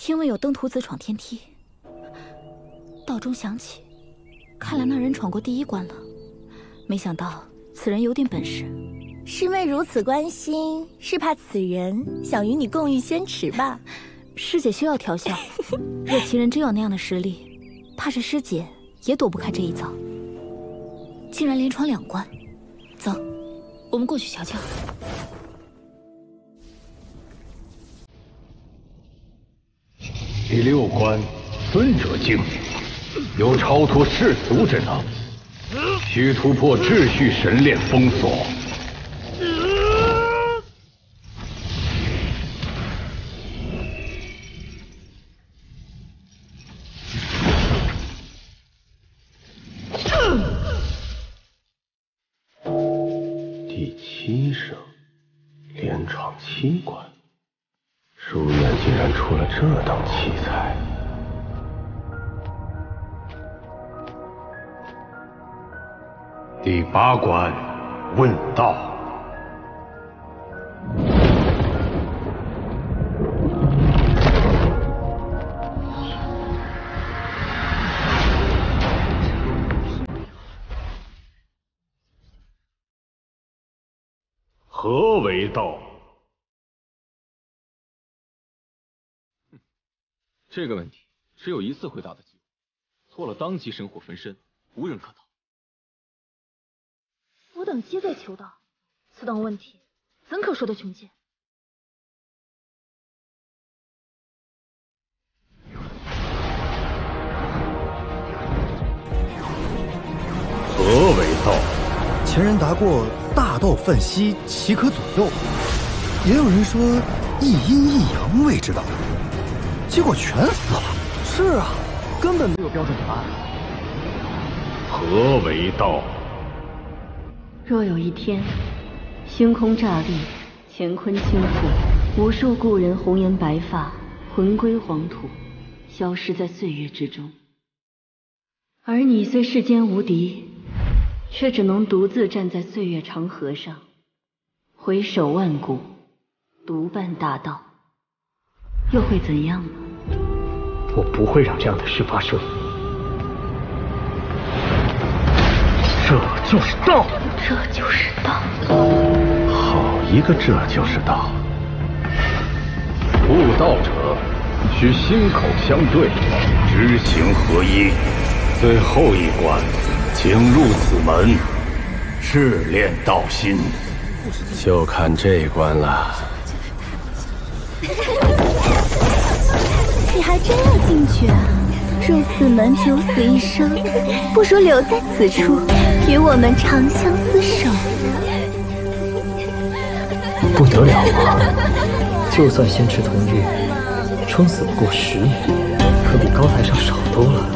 听闻有登徒子闯天梯，道中响起，看来那人闯过第一关了。没想到此人有点本事。师妹如此关心，是怕此人想与你共御仙池吧？师姐休要调笑，若其人真有那样的实力，怕是师姐也躲不开这一遭。竟然连闯2关，走，我们过去瞧瞧。第6关，尊者境，有超脱世俗之能，需突破秩序神炼封锁。第7声，连闯7关，书院竟然出了这等奇才。第8关，问道。何为道？这个问题只有一次回答的机会，错了当即神火焚身，无人可逃。我等皆在求道，此等问题怎可说得穷尽？何为道？前人答过大道泛兮，其可左右。也有人说一阴一阳谓之道，结果全死了。是啊，根本没有标准答案。何为道？若有一天，星空乍裂，乾坤倾覆，无数故人红颜白发，魂归黄土，消失在岁月之中。而你虽世间无敌，却只能独自站在岁月长河上，回首万古，独伴大道，又会怎样呢？我不会让这样的事发生。这就是道，这就是道。好一个这就是道！悟道者需心口相对，知行合一。最后一关，请入此门，试炼道心。就看这关了。你还真要进去啊？入此门九死一生，不如留在此处，与我们长相厮守。不得了啊！就算仙池同日，撑死不过10年，可比高台上少多了。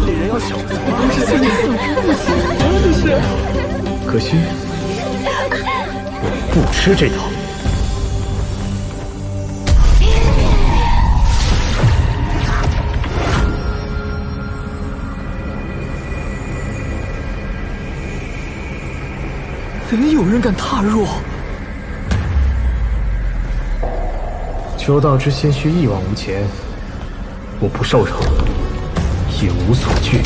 这人要小心，不是像你所说的行。可惜我不吃这套。怎有人敢踏入？求道之先须一往无前，我不受扰，也无所惧。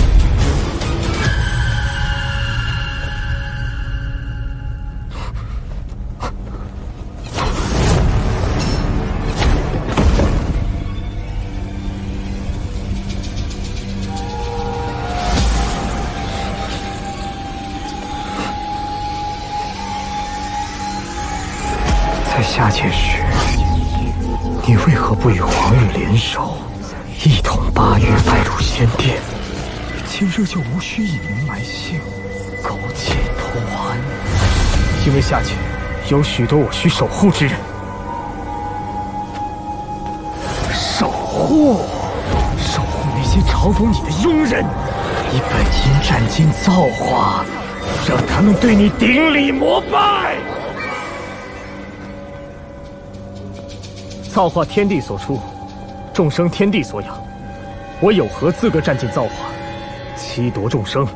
在下界时，你为何不与皇日联手，一统8域，拜入仙殿？今日就无需隐名埋姓，苟且偷安。因为下界有许多我需守护之人。守护那些嘲讽你的庸人，以本阴战尽造化，让他们对你顶礼膜拜。造化天地所出，众生天地所养，我有何资格占尽造化，欺夺众生？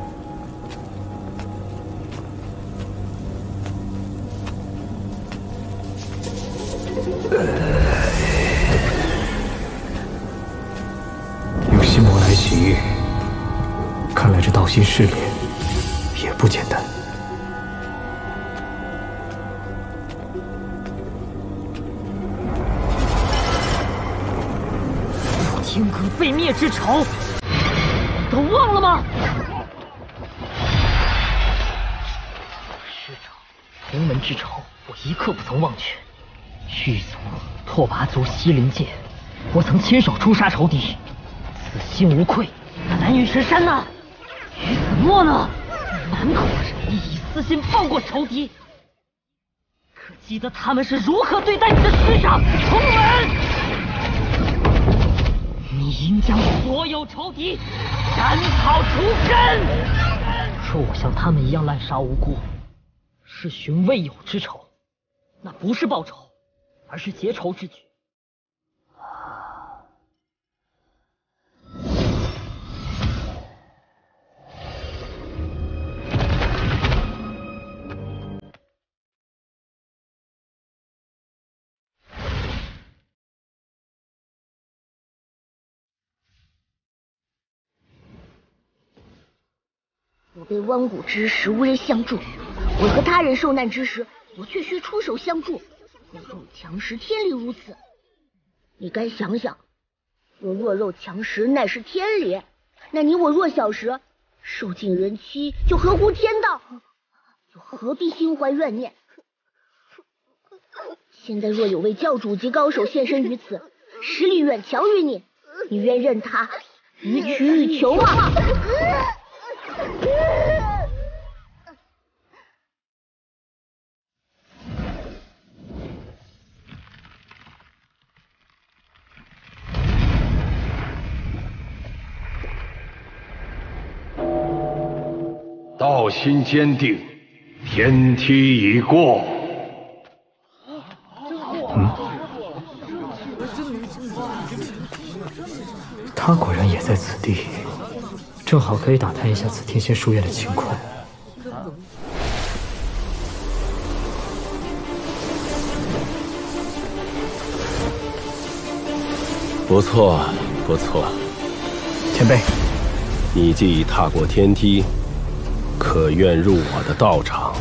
心失联也不简单。天阁被灭之仇，都忘了吗？师长，同门之仇，我一刻不曾忘却。狱卒、拓跋族、西陵界，我曾亲手诛杀仇敌，此心无愧。那南云神山呢？于子墨呢？满口仁义，以私心放过仇敌。可记得他们是如何对待你的师长同门？你应将所有仇敌斩草除根。若我像他们一样滥杀无辜，是寻未有之仇，那不是报仇，而是结仇之举。我被弯谷之时无人相助，为何他人受难之时，我却需出手相助？弱肉强食，天理如此。你该想想，若弱肉强食乃是天理，那你我弱小时受尽人欺，就合乎天道，又何必心怀怨念？现在若有位教主级高手现身于此，实力远强于你，你愿任他予取予求吗？道心坚定，天梯已过。他果然也在此地，正好可以打探一下此天仙书院的情况。不错，不错。前辈，你既已踏过天梯，可愿入我的道场？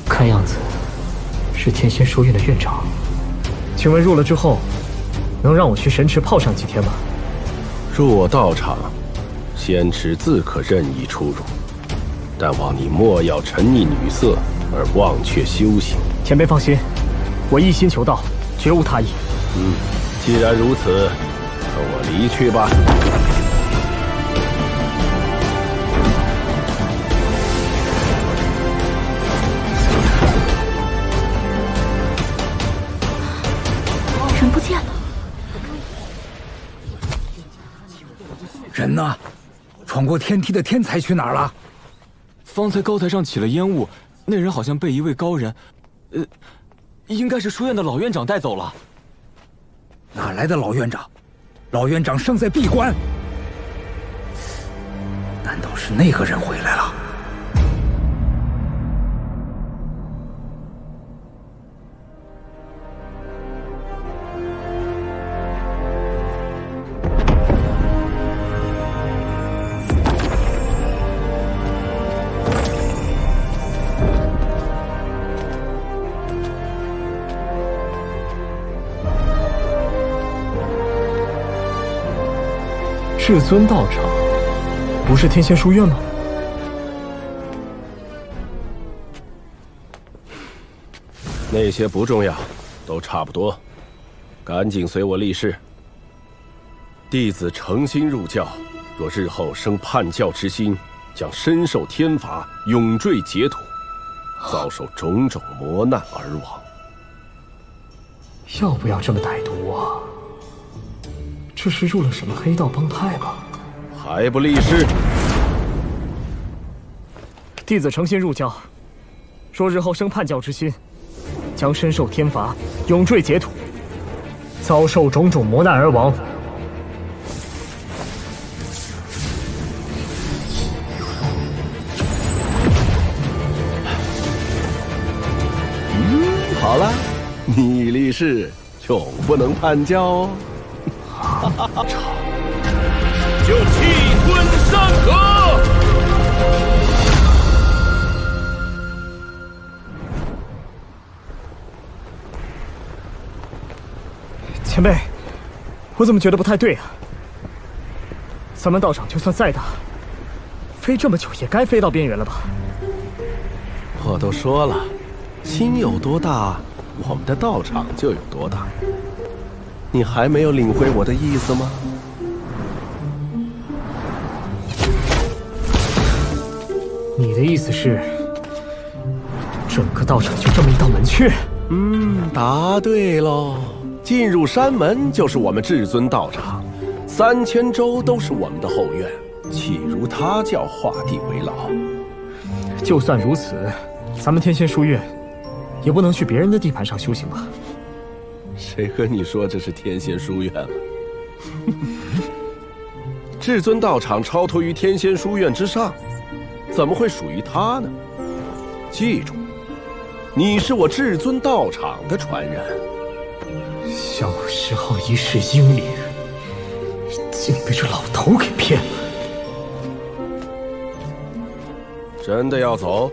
看样子是天仙书院的院长，请问入了之后，能让我去神池泡上几天吗？入我道场，仙池自可任意出入，但望你莫要沉溺女色而忘却修行。前辈放心，我一心求道，绝无他意。既然如此，跟我离去吧。人不见了。人呢？闯过天梯的天才去哪儿了？方才高台上起了烟雾，那人好像被一位高人，应该是书院的老院长带走了。哪来的老院长？老院长生在闭关，难道是那个人回来了？至尊道场不是天仙书院吗？那些不重要，都差不多。赶紧随我立誓。弟子诚心入教，若日后生叛教之心，将深受天罚，永坠劫土，遭受种种磨难而亡。要不要这么歹毒啊？这是入了什么黑道帮派吧？还不立誓？弟子诚心入教，若日后生叛教之心，将深受天罚，永坠劫土，遭受种种磨难而亡。好了，你立誓，永不能叛教哦。就气吞山河。前辈，我怎么觉得不太对啊？咱们道场就算再大，飞这么久也该飞到边缘了吧？我都说了，心有多大，我们的道场就有多大。你还没有领会我的意思吗？你的意思是，整个道场就这么一道门阙？答对喽！进入山门就是我们至尊道场，3000州都是我们的后院，岂如他教画地为牢？就算如此，咱们天仙书院也不能去别人的地盘上修行吧？谁和你说这是天仙书院了？至尊道场超脱于天仙书院之上，怎么会属于他呢？记住，你是我至尊道场的传人。向我10号一世英灵，竟被这老头给骗了。真的要走？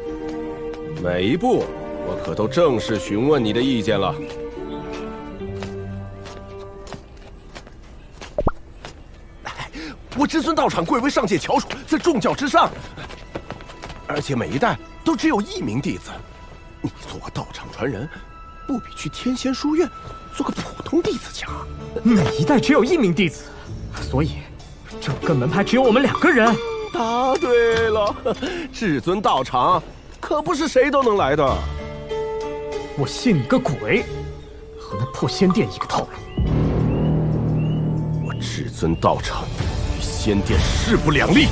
每一步我可都正式询问你的意见了。我至尊道场贵为上界翘楚，在众教之上，而且每一代都只有1名弟子。你做个道场传人，不比去天仙书院做个普通弟子强？每一代只有1名弟子，所以整个门派只有我们2个人。答对了，至尊道场可不是谁都能来的。我信你个鬼！和那破仙殿一个套路。我至尊道场与仙殿势不两立。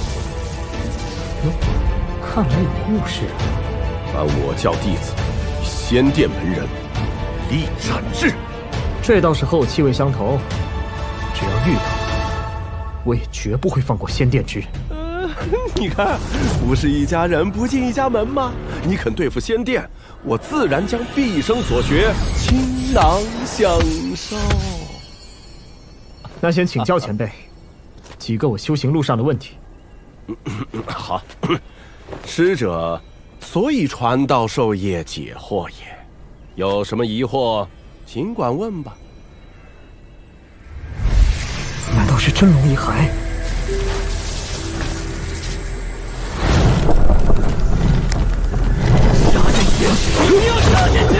看来有误事。按我教弟子与仙殿门人力战制。这倒是和我气味相投，只要遇到，我也绝不会放过仙殿之人。你看，不是一家人不进一家门吗？你肯对付仙殿，我自然将毕生所学倾囊相授。那先请教前辈几个我修行路上的问题。好，师者所以传道授业解惑也，有什么疑惑尽管问吧。难道是真龙遗骸？不要杀进去！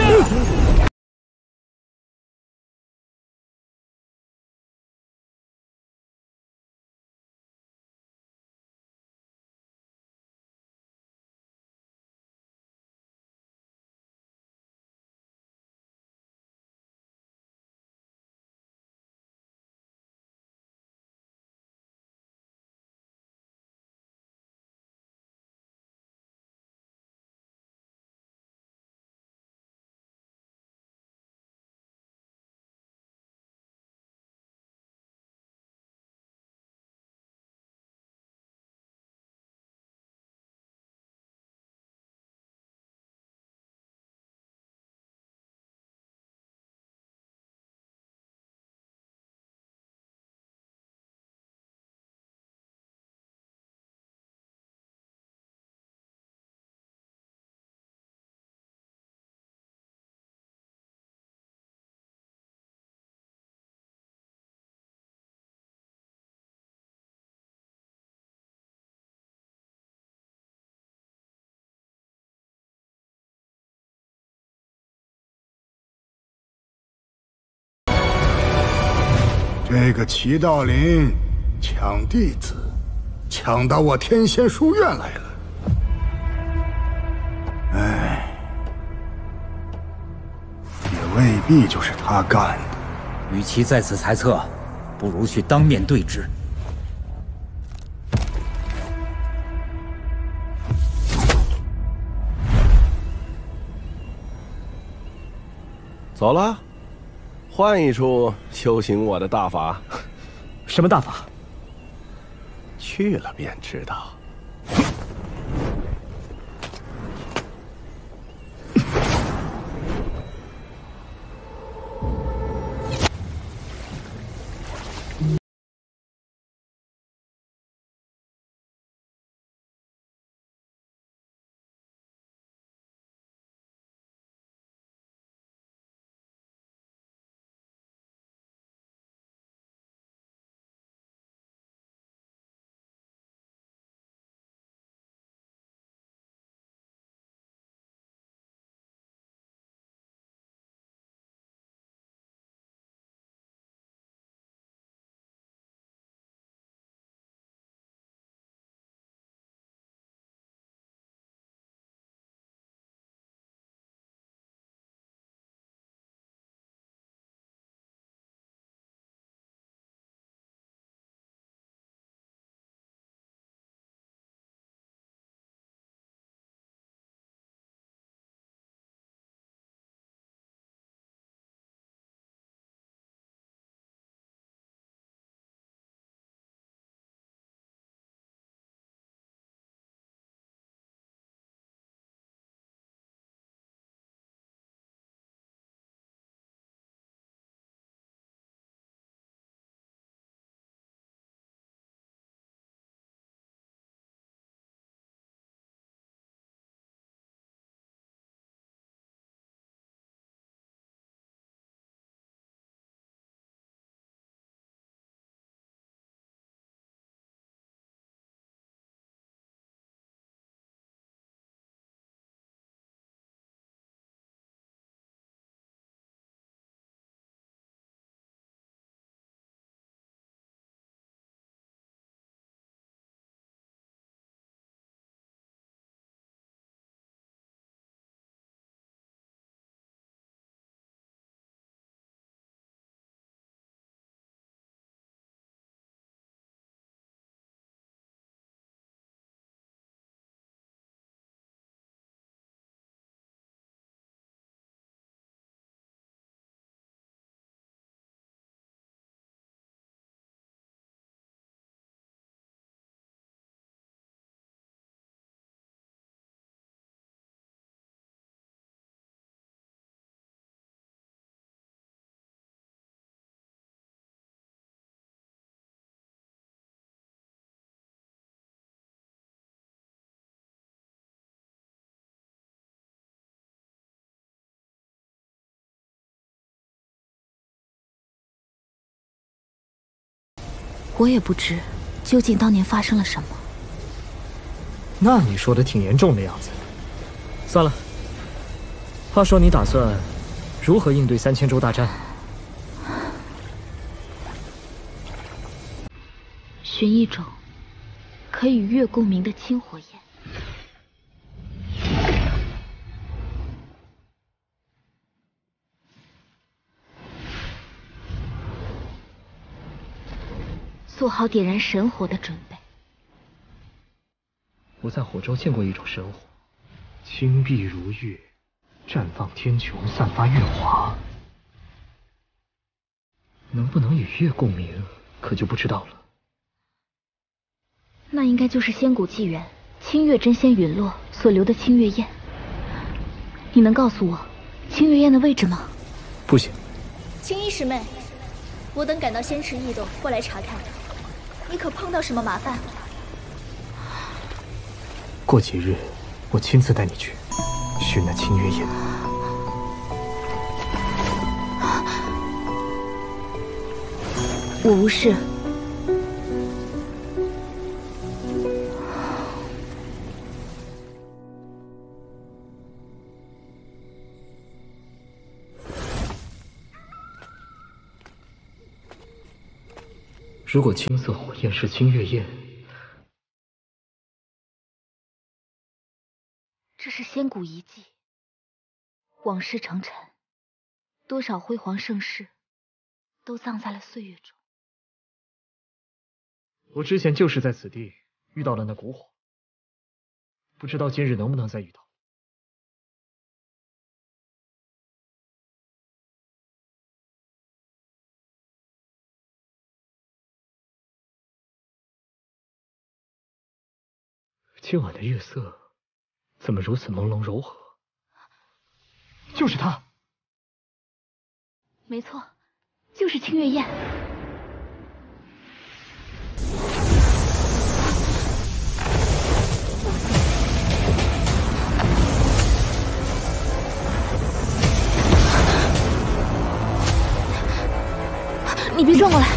这个齐道林抢弟子，抢到我天仙书院来了。哎，也未必就是他干的。与其在此猜测，不如去当面对质。走了，换一处修行我的大法。什么大法？去了便知道。我也不知究竟当年发生了什么。那你说的挺严重的样子。算了，话说你打算如何应对3000州大战？寻一种可以御月共鸣的清火焰。做好点燃神火的准备。我在火州见过一种神火，青碧如月，绽放天穹，散发月华。能不能与月共鸣，可就不知道了。那应该就是仙谷纪元清月真仙陨落所留的清月焰。你能告诉我清月焰的位置吗？不行。青衣师妹，我等赶到仙池异洞过来查看，你可碰到什么麻烦？过几日，我亲自带你去寻那清月焰。我无事。如果青色火焰是清月焰，这是仙谷遗迹，往事成尘，多少辉煌盛世都葬在了岁月中。我之前就是在此地遇到了那蛊火，不知道今日能不能再遇到。今晚的月色怎么如此朦胧柔和？就是他。没错，就是清月焰。你别撞过来！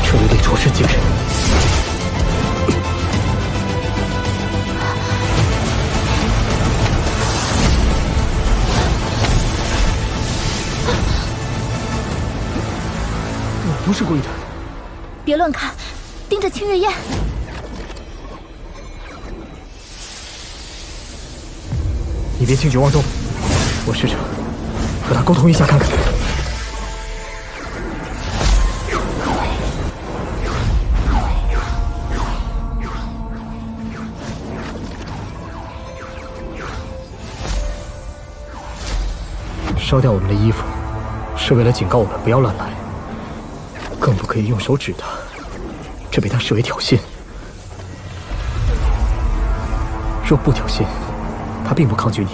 这里得着实惊人。我不是故意的。别乱看，盯着清月焰。你别轻举妄动，我试着和他沟通一下看看。烧掉我们的衣服，是为了警告我们不要乱来。更不可以用手指他，这被他视为挑衅。若不挑衅，他并不抗拒你，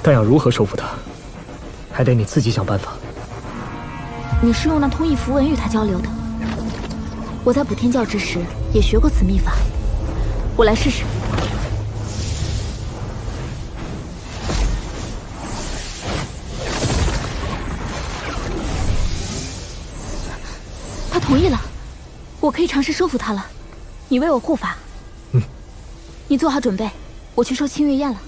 但要如何收服他，还得你自己想办法。你是用那通义符文与他交流的？我在补天教之时也学过此秘法，我来试试。他同意了，我可以尝试收服他了。你为我护法。你做好准备，我去收清月焰了。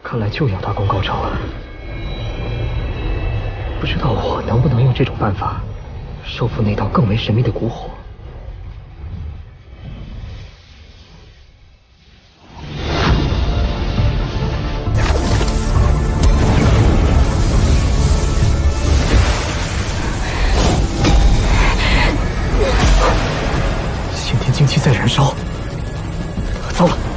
看来就要大功告成了。不知道我能不能用这种办法收服那道更为神秘的蛊火。先天精气在燃烧，糟了！